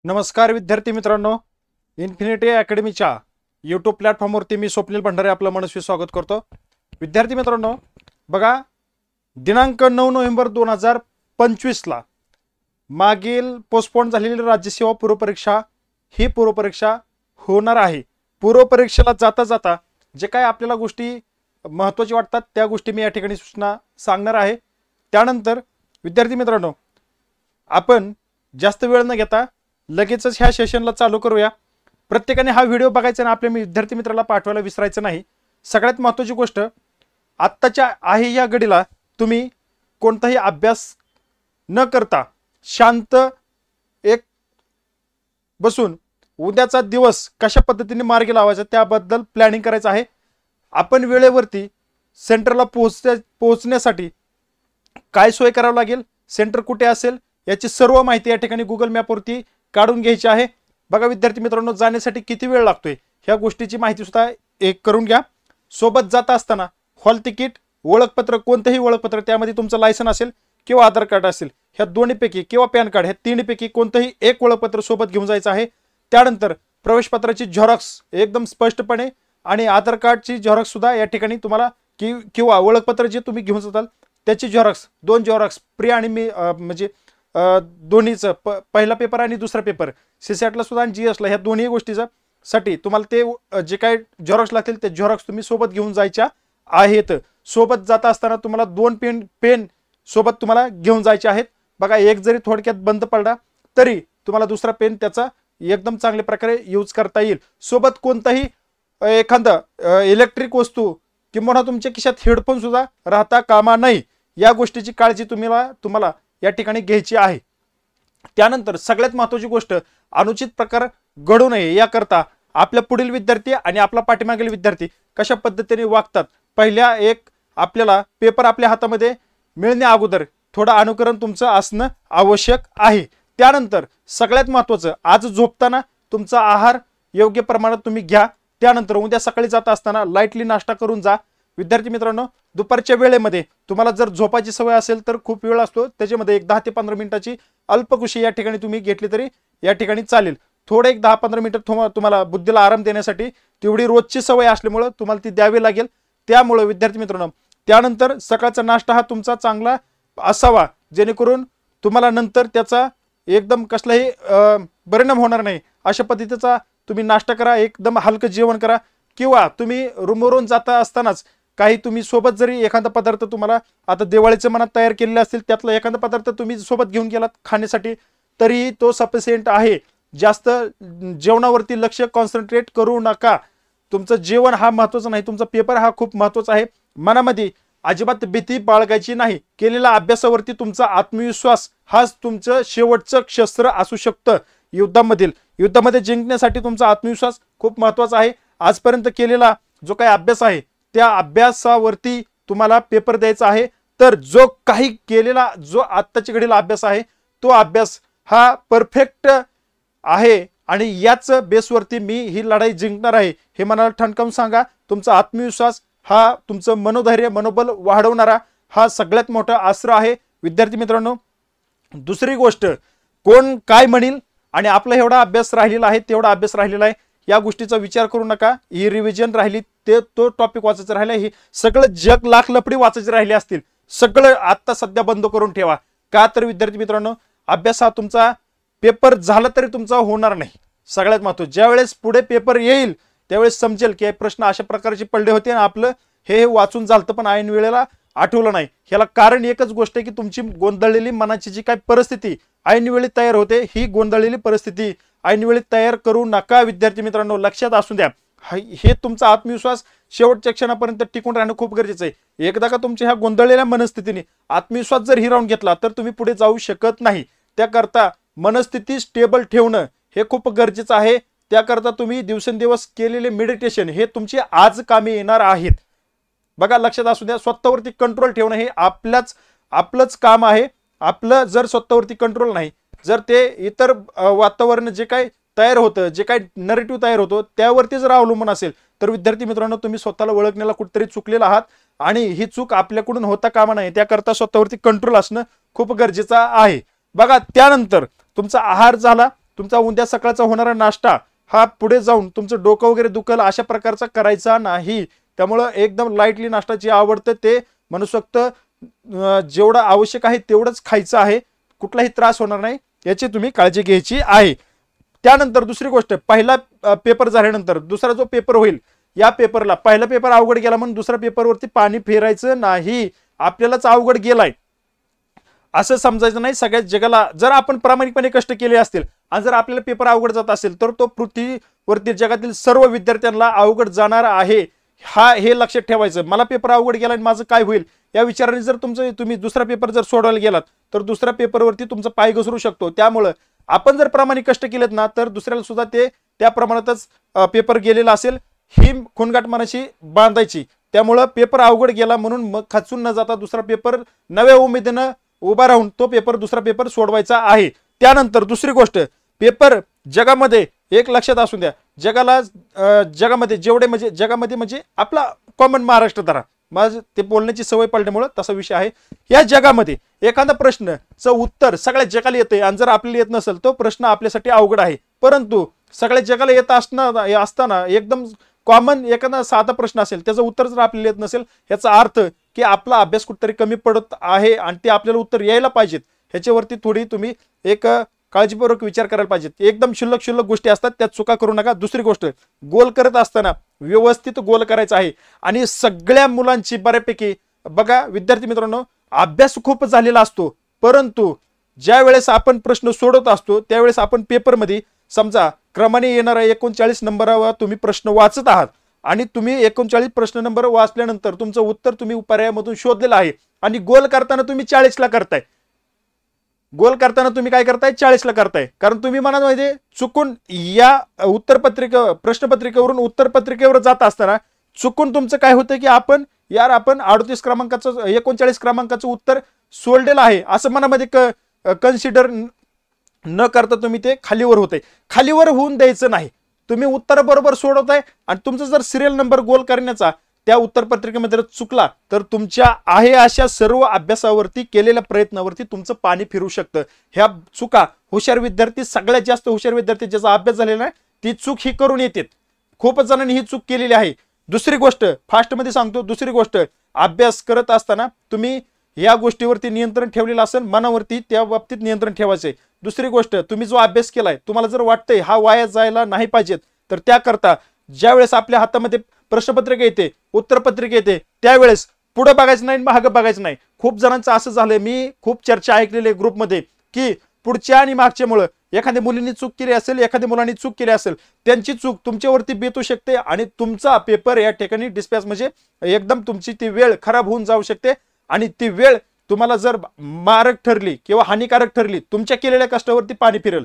नमस्कार विद्यार्थी मित्रांनो, इन्फिनिटी अकॅडमीच्या यूट्यूब प्लॅटफॉर्मवरती मी स्वप्नील भंडारे आपलं मनस्वी स्वागत करतो। विद्यार्थी मित्रांनो, बघा दिनांक 9 नोव्हेंबर 2025 ला मागील पोस्टपोन झालेली राज्यसेवा पूर्वपरीक्षा ही पूर्वपरीक्षा होणार आहे। पूर्वपरीक्षेला जाता जाता जे काय आपल्याला गोष्टी महत्त्वाची वाटतात त्या गोष्टी मी या ठिकाणी सूचना सांगणार आहे। त्यानंतर विद्यार्थी मित्रांनो, आपण जास्त वेळ न घेता लगेचच ह्या सेशनला चालू करूया। प्रत्येकाने हा व्हिडिओ बघायचा आणि आपल्या विद्यार्थी मित्राला पाठवायला विसरायचं नाही। सगळ्यात महत्त्वाची गोष्ट, आत्ताच्या आहे या घडीला तुम्ही कोणताही अभ्यास न करता शांत एक बसून उद्याचा दिवस कशा पद्धतीने मार्गी लावायचा त्याबद्दल प्लॅनिंग करायचं आहे। आपण वेळेवरती सेंटरला पोहोचण्यासाठी काय सोय करावी लागेल, सेंटर कुठे असेल याची सर्व माहिती या ठिकाणी गुगल मॅपवरती काढून घ्यायची आहे। बघा विद्यार्थी मित्रांनो, जाण्यासाठी किती वेळ लागतोय ह्या गोष्टीची माहिती सुद्धा एक करून घ्या। सोबत जाता असताना हॉल तिकीट, ओळखपत्र, कोणतेही ओळखपत्र, त्यामध्ये तुमचं लायसन असेल किंवा आधार कार्ड असेल, ह्या दोन्हीपैकी किंवा पॅन कार्ड, ह्या तिन्हीपैकी कोणतेही एक ओळखपत्र सोबत घेऊन जायचं आहे। त्यानंतर प्रवेशपत्राची झेरॉक्स एकदम स्पष्टपणे आणि आधार कार्डची झेरॉक्स सुद्धा या ठिकाणी तुम्हाला किंवा ओळखपत्र जे तुम्ही घेऊन जाताल त्याची झेरॉक्स, दोन झेरॉक्स प्री आणि मी म्हणजे दोन्हीचं पहिला पेपर आणि दुसरा पेपर सीसॅटला सुद्धा आणि जीएसला ह्या दोन्ही गोष्टीचा साठी तुम्हाला ते जे काही झेरॉक्स लागतील ते झेरॉक्स तुम्ही सोबत घेऊन जायच्या आहेत। सोबत जाता असताना तुम्हाला दोन पेन सोबत तुम्हाला घेऊन जायचे आहेत। बघा, एक जरी थोडक्यात बंद पडला तरी तुम्हाला दुसरा पेन त्याचा एकदम चांगल्या प्रकारे यूज करता येईल। सोबत कोणताही एखादा इलेक्ट्रिक वस्तू किंवा तुमच्या खिशात हेडफोन सुद्धा राहता कामा नये, या गोष्टीची काळजी तुम्हाला या ठिकाणी घ्यायची आहे। त्यानंतर सगळ्यात महत्त्वाची गोष्ट, अनुचित प्रकार घडू नये याकरता आपल्या पुढील विद्यार्थी आणि आपला पाठीमागील विद्यार्थी कशा पद्धतीने वागतात, पहिल्या एक आपल्याला पेपर आपल्या हातामध्ये मिळण्या अगोदर थोडं अनुकरण तुमचं असणं आवश्यक आहे। त्यानंतर सगळ्यात महत्त्वाचं, आज झोपताना तुमचा आहार योग्य प्रमाणात तुम्ही घ्या। त्यानंतर उद्या सकाळी जाता असताना लाईटली नाश्ता करून जा। विद्यार्थी मित्रांनो, दुपारच्या वेळेमध्ये तुम्हाला जर झोपायची सवय असेल तर खूप वेळ असतो, त्याच्यामध्ये एक 10 ते 15 मिनिटाची अल्पकुशी या ठिकाणी तुम्ही घेतली तरी या ठिकाणी चालेल। थोडे एक 10-15 मिनिटं तुम्हाला बुद्धीला आराम देण्यासाठी तेवढी रोजची सवय असल्यामुळे तुम्हाला ती द्यावी लागेल। त्यामुळे विद्यार्थी मित्रांनो, त्यानंतर सकाळचा नाश्ता हा तुमचा चांगला असावा, जेणेकरून तुम्हाला नंतर त्याचा एकदम कसलाही परिणाम होणार नाही अशा पद्धतीचा तुम्ही नाश्ता करा, एकदम हलकं जेवण करा। किंवा तुम्ही रूमवरून जाता असतानाच काही तुम्ही सोबत जरी एखादा पदार्थ तुम्हाला आता दिवाळीच्या मनात तयार केलेले असतील त्यातला एखादा पदार्थ तुम्ही सोबत घेऊन गेलात खाण्यासाठी तरी तो सफिशियंट आहे। जास्त जेवणावरती लक्ष कॉन्सन्ट्रेट करू नका। तुमचं जेवण हा महत्त्वाचा नाही, तुमचा पेपर हा खूप महत्त्वाचा आहे। मनामध्ये अजिबात भीती बाळगायची नाही। केलेल्या अभ्यासावरती तुमचा आत्मविश्वास हाच तुमचं शेवटचं शस्त्र असू शकतं युद्धामध्ये जिंकण्यासाठी तुमचा आत्मविश्वास खूप महत्त्वाचा आहे। आजपर्यंत केलेला जो काही अभ्यास आहे त्या अभ्यासावरती तुम्हाला पेपर द्यायचा आहे। तर जो काही केलेला जो आत्ताच्या घडीला अभ्यास आहे तो अभ्यास हा परफेक्ट आहे आणि याच बेसवरती मी ही लढाई जिंकणार आहे हे मनाला ठणकावून सांगा। तुमचा आत्मविश्वास हा तुमचं मनोधैर्य, मनोबल वाढवणारा हा सगळ्यात मोठा अस्त्र आहे। विद्यार्थी मित्रांनो, दुसरी गोष्ट, कोण काय म्हणेल आणि आपला एवढा अभ्यास राहिलेला आहे तेवढा अभ्यास राहिलेला आहे या गोष्टीचा विचार करू नका। ही रिव्हिजन राहिली, तो टॉपिक वाचायचं राहिला, ही सगळं जग लाख लपडी वाचायचे राहिले असतील, सगळं आत्ता सध्या बंद करून ठेवा। का तर विद्यार्थी मित्रांनो, अभ्यास हा तुमचा पेपर झाला तरी तुमचा होणार नाही। सगळ्यात महत्त्वाचं, ज्यावेळेस पुढे पेपर येईल त्यावेळेस समजेल की प्रश्न अशा प्रकारचे पडले होते आणि आपलं हे वाचून झालं पण ऐन वेळेला आठवलं नाही। ह्याला कारण एकच गोष्ट आहे की तुमची गोंधळलेली मनाची जी काही परिस्थिती ऐनवेळी तयार होते, ही गोंधळलेली परिस्थिती ऐनवेळी तयार करू नका। विद्यार्थी मित्रांनो, लक्षात असू द्या, हे तुमचा आत्मविश्वास शेवटच्या क्षणापर्यंत टिकून राहणं खूप गरजेचं आहे। एकदा का तुमच्या ह्या गोंधळलेल्या मनस्थितीने आत्मविश्वास जर हिरावून घेतला तर तुम्ही पुढे जाऊ शकत नाही। त्याकरता मनस्थिती स्टेबल ठेवणं हे खूप गरजेचं आहे। त्याकरता तुम्ही दिवसेंदिवस केलेले मेडिटेशन हे तुमचे आज कामी येणार आहेत। बघा, लक्षात असू द्या, स्वतःवरती कंट्रोल ठेवणं हे आपलंच काम आहे। आपलं जर स्वतःवरती कंट्रोल नाही, जर ते इतर वातावरण जे काही तयार होतं, जे काही नरेटिव्ह तयार होतो त्यावरती जर अवलंबून असेल तर विद्यार्थी मित्रांनो, तुम्ही स्वतःला ओळखण्याला कुठेतरी चुकलेला आहात आणि ही चूक आपल्याकडून होता कामा नये। त्याकरता स्वतःवरती कंट्रोल असणं खूप गरजेचं आहे। बघा, त्यानंतर तुमचा आहार झाला, तुमचा उद्या सकाळचा होणारा नाश्ता हा पुढे जाऊन तुमचं डोकं वगैरे दुखल अशा प्रकारचा करायचा नाही. त्यामुळं एकदम लाईटली नाश्ता जे आवडतं ते मनसोक्त जेवढं आवश्यक आहे तेवढंच खायचं आहे. कुठलाही त्रास होणार नाही याची तुम्ही काळजी घ्यायची आहे. त्यानंतर दुसरी गोष्ट, पहिला पेपर झाल्यानंतर दुसरा जो पेपर होईल या पेपरला, पहिला पेपर अवघड गेला म्हणून दुसऱ्या पेपरवरती पाणी फेरायचं नाही. आपल्यालाच अवघड गेलाय असं समजायचं नाही. सगळ्यात जगाला जर आपण प्रामाणिकपणे कष्ट केले असतील आणि जर आपल्याला पेपर अवघड जात असेल तर तो पृथ्वीवरती जगातील सर्व विद्यार्थ्यांना अवघड जाणार आहे. हे लक्षात ठेवायचं. मला पेपर अवघड गेला आणि माझं काय होईल या विचाराने जर तुम्ही दुसरा पेपर जर सोडवायला गेलात तर दुसऱ्या पेपरवरती तुमचा पाय घसरू शकतो. त्यामुळं आपण जर प्रामाणिक कष्ट केलेत ना तर दुसऱ्याला सुद्धा ते त्या प्रमाणातच पेपर गेलेला असेल ही खूणगाठ मनाशी बांधायची. त्यामुळं पेपर अवघड गेला म्हणून मग खचून न जाता दुसरा पेपर नव्या उमेदीनं उभा राहून तो पेपर दुसरा पेपर सोडवायचा आहे. त्यानंतर दुसरी गोष्ट, पेपर जगामध्ये एक लक्षात असू द्या, जगामध्ये जेवढे म्हणजे जगामध्ये म्हणजे आपला कॉमन महाराष्ट्र धरा, माझं ते बोलण्याची सवय पडल्यामुळे तसा विषय आहे. या जगामध्ये एखादा प्रश्नचं उत्तर सगळ्या जगाला येते आणि जर आपल्याला येत नसेल तो प्रश्न आपल्यासाठी अवघड आहे. परंतु सगळ्या जगाला येत असताना एकदम कॉमन एखादा साधा प्रश्न असेल त्याचं उत्तर जर आपल्याला येत नसेल याचा अर्थ की आपला अभ्यास कुठेतरी कमी पडत आहे आणि ते आपल्याला उत्तर यायला पाहिजेत. ह्याच्यावरती थोडी तुम्ही एक काळजीपूर्वक विचार करायला पाहिजेत. एकदम क्षुल्लक चुका असतात त्या चुका करू नका. दुसरी गोष्ट, गोल करत असताना व्यवस्थित गोल करायचा आहे. आणि सगळ्या मुलांची बऱ्यापैकी बघा विद्यार्थी मित्रांनो, अभ्यास खूप झालेला असतो परंतु ज्या वेळेस आपण प्रश्न सोडवत असतो त्यावेळेस आपण पेपरमध्ये समजा क्रमाने येणारा 39 नंबरावर तुम्ही प्रश्न वाचत आहात आणि तुम्ही 39 प्रश्न नंबर वाचल्यानंतर तुमचं उत्तर तुम्ही पर्यायामधून शोधलेलं आहे आणि गोल करताना तुम्ही 40 ला करताय. गोल करताना तुम्ही काय करताय, 40 ला करताय. कारण तुम्ही मनामध्ये चुकून या प्रश्नपत्रिकेवरून उत्तरपत्रिकेवर जात असताना चुकून तुमचं काय होतं की आपण 38 क्रमांकाचं 39 क्रमांकाचं उत्तर सोडलेलं आहे असं मनामध्ये कन्सिडर न करता तुम्ही ते खालीवर होते. खालीवर होऊन द्यायचं नाही. तुम्ही उत्तर बरोबर सोडवताय आणि तुमचा जर सिरियल नंबर गोल करण्याचा त्या उत्तरपत्रिकेमध्ये चुकला तर तुमच्या आहे अशा सर्व अभ्यासावरती केलेल्या प्रयत्नावरती तुमचं पाणी फिरू शकतं. ह्या चुका हुशार विद्यार्थी, सगळ्यात जास्त हुशार विद्यार्थी ज्याचा अभ्यास झालेला आहे ती चूक ही करून येतात. खूप जणांनी ही चूक केलेली आहे. दुसरी गोष्ट, फास्टमध्ये सांगतो, दुसरी गोष्ट, अभ्यास करत असताना तुम्ही या गोष्टीवरती नियंत्रण ठेवलेलं असेल, मनावरती त्या बाबतीत नियंत्रण ठेवायचंय. दुसरी गोष्ट, तुम्ही जो अभ्यास केलाय तुम्हाला जर वाटतंय हा वाया जायला नाही पाहिजेत तर त्याकरता ज्यावेळेस आपल्या हातामध्ये प्रश्नपत्रिका येते, उत्तरपत्रिका येते त्यावेळेस पुढे बघायचं नाही, मागं बघायचं नाही. खूप जणांचं असं झालंय, मी खूप चर्चा ऐकलेली आहे ग्रुपमध्ये की पुढच्या आणि मागच्यामुळं एखाद्या मुलींनी चूक केली असेल, एखाद्या मुलांनी चूक केली असेल, त्यांची चूक तुमच्यावरती बेतू शकते आणि तुमचा पेपर या ठिकाणी डिस्पॅच म्हणजे एकदम तुमची ती वेळ खराब होऊन जाऊ शकते आणि ती वेळ तुम्हाला जर मारक ठरली किंवा हानिकारक ठरली तुमच्या केलेल्या कष्टावरती पाणी फिरेल.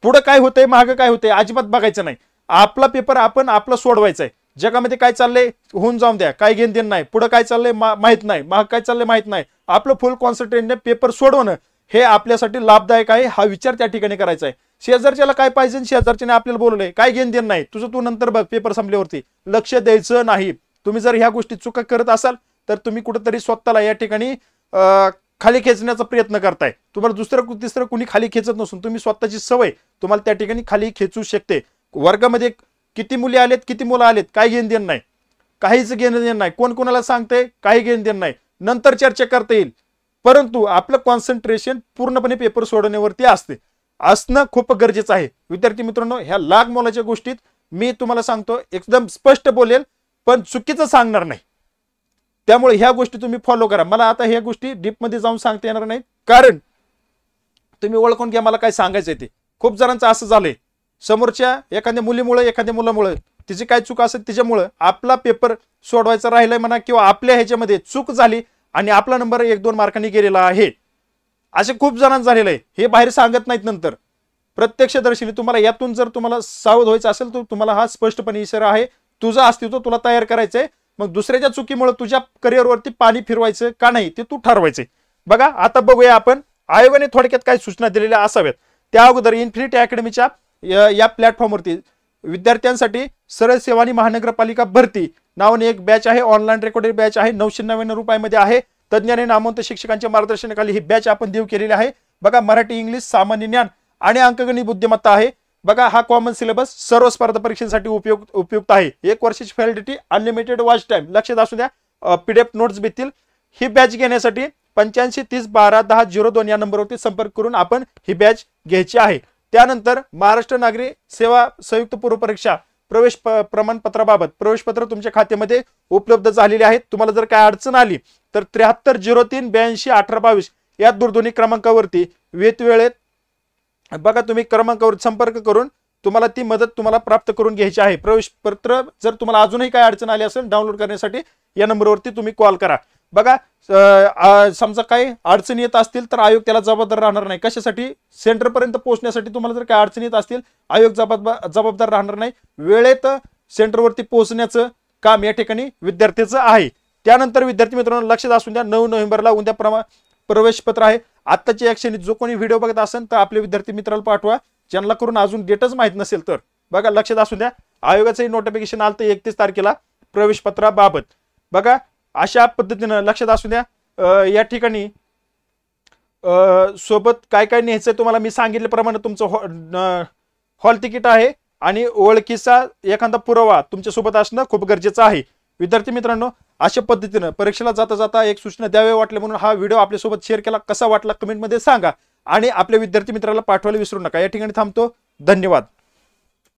पुढे काय होतंय, मागं काय होतंय अजिबात बघायचं नाही. आपला पेपर आपण आपला सोडवायचा आहे. जगामध्ये काय चाललंय होऊन जाऊन द्या, काय घेण देण नाही. पुढे काय चाललंय माहित नाही, माग काय चाललंय माहित नाही. आपलं फुल कॉन्सन्ट्रेटने पेपर सोडवणं हे आपल्यासाठी लाभदायक आहे. हा विचार त्या ठिकाणी करायचा आहे. शेजारच्याला काय पाहिजे, शेजारच्याने आपल्याला बोलवलंय, काय घेण देण नाही, तुझं तू नंतर बघ, पेपर संपल्यावरती लक्ष द्यायचं नाही. तुम्ही जर ह्या गोष्टी चुका करत असाल तर तुम्ही कुठेतरी स्वतःला या ठिकाणी खाली खेचण्याचा प्रयत्न करताय. तुम्हाला दुसरं तिसरं कुणी खाली खेचत नसून तुम्ही स्वतःची सवय तुम्हाला त्या ठिकाणी खाली खेचू शकते. वर्गामध्ये किती मुली आलेत, किती मुलं आलेत, काय घेणं देणं नाही, काहीच घेणं देणं नाही. कोण कोणाला सांगते, काही घेणं देणं नाही. नंतर चर्चा करता येईल परंतु आपलं कॉन्सन्ट्रेशन पूर्णपणे पेपर सोडवण्यावरती असणं खूप गरजेचं आहे. विद्यार्थी मित्रांनो, ह्या लाख मोलाच्या गोष्टीत मी तुम्हाला सांगतो, एकदम स्पष्ट बोलेल पण चुकीचं सांगणार नाही. त्यामुळे ह्या गोष्टी तुम्ही फॉलो करा. मला आता ह्या गोष्टी डीपमध्ये जाऊन सांगता येणार नाही कारण तुम्ही ओळखून घ्या मला काय सांगायचंय ते. खूप जणांचं असं झालंय, समोरच्या एखाद्या मुलीमुळे, एखाद्या मुलामुळे, तिची काय चूक असेल तिच्यामुळे आपला पेपर सोडवायचा राहिलाय म्हणा किंवा आपल्या ह्याच्यामध्ये चूक झाली आणि आपला नंबर 1-2 मार्कांनी गेलेला आहे. असे खूप जणांना झालेलं आहे. हे बाहेर सांगत नाहीत. नंतर प्रत्यक्षदर्शनी तुम्हाला यातून जर तुम्हाला सावध व्हायचं असेल तर तुम्हाला हा स्पष्टपणे इशारा आहे. तुझं अस्तित्व तुला तयार करायचंय. मग दुसऱ्याच्या चुकीमुळे तुझ्या करिअरवरती पाणी फिरवायचं का नाही ते तू ठरवायचंय. बघा आता बघूया आपण आयोगाने थोडक्यात काय सूचना दिलेल्या असाव्यात. त्या अगोदर इन्फिनिटी अकॅडमीच्या या प्लॅटफॉर्मवरती विद्यार्थ्यांसाठी सरळ सेवा आणि महानगरपालिका भरती नावाने एक बॅच आहे. ऑनलाईन रेकॉर्डेड बॅच आहे. 999 रुपयामध्ये आहे. तज्ञ आणि नामवंत शिक्षकांच्या मार्गदर्शनाखाली ही बॅच आपण देऊ केलेली आहे. बघा मराठी, इंग्लिश, सामान्य ज्ञान आणि अंकगणित बुद्धिमत्ता आहे. बघा हा कॉमन सिलेबस सर्व स्पर्धा परीक्षेसाठी उपयुक्त आहे. 1 वर्षाची व्हॅलिडिटी, अनलिमिटेड वॉच टाइम. लक्षात असू द्या, पीडीएफ नोट्स भेटतील. ही बॅच घेण्यासाठी 85 30 12 10 02 या नंबरवरती संपर्क करून आपण ही बॅच घ्यायची आहे. त्यानंतर महाराष्ट्र नागरी सेवा संयुक्त पूर्व परीक्षा प्रवेश प्रमाणपत्राबाबत प्रवेशपत्र तुमच्या खात्यामध्ये उपलब्ध झालेले आहेत. तुम्हाला जर काय अडचण आली तर 7303 82 18 22 या दूरध्वनी क्रमांकावरती वेळेत बघा तुम्ही क्रमांकावर संपर्क करून तुम्हाला ती मदत तुम्हाला प्राप्त करून घ्यायची आहे. प्रवेशपत्र जर तुम्हाला अजूनही काय अडचण आली असेल डाउनलोड करण्यासाठी या नंबरवरती तुम्ही कॉल करा. बघा समजा काही अडचणी येत असतील तर आयोग त्याला जबाबदार राहणार नाही. कशासाठी? सेंटरपर्यंत पोहोचण्यासाठी तुम्हाला जर काही अडचणी येत असतील आयोग जबाबदार राहणार नाही. वेळेत सेंटरवरती पोहोचण्याचं काम या ठिकाणी विद्यार्थ्याचं आहे. त्यानंतर विद्यार्थी मित्रांनो लक्षात असू द्या, 9 नोव्हेंबरला उद्या प्रवेशपत्र आहे. आत्ताची ॲक्शन जो कोणी व्हिडिओ बघत असेल तर आपले विद्यार्थी मित्राला पाठवा ज्यांना करून अजून डेटच माहित नसेल तर. बघा लक्षात असू द्या, आयोगाचंही नोटिफिकेशन आलं तर 31 तारखेला प्रवेशपत्राबाबत. बघा अशा पद्धतीनं लक्षात असू द्या, या ठिकाणी सोबत काय काय न्यायचंय तुम्हाला मी सांगितल्याप्रमाणे तुमचं हॉल तिकीट आहे आणि ओळखीचा एखादा पुरावा तुमच्या सोबत असणं खूप गरजेचं आहे. विद्यार्थी मित्रांनो अशा पद्धतीनं परीक्षेला जाता जाता एक सूचना द्यावे वाटले म्हणून हा व्हिडिओ आपल्यासोबत शेअर केला. कसा वाटला कमेंटमध्ये सांगा आणि आपल्या विद्यार्थी मित्राला पाठवायला विसरू नका. या ठिकाणी थांबतो. धन्यवाद.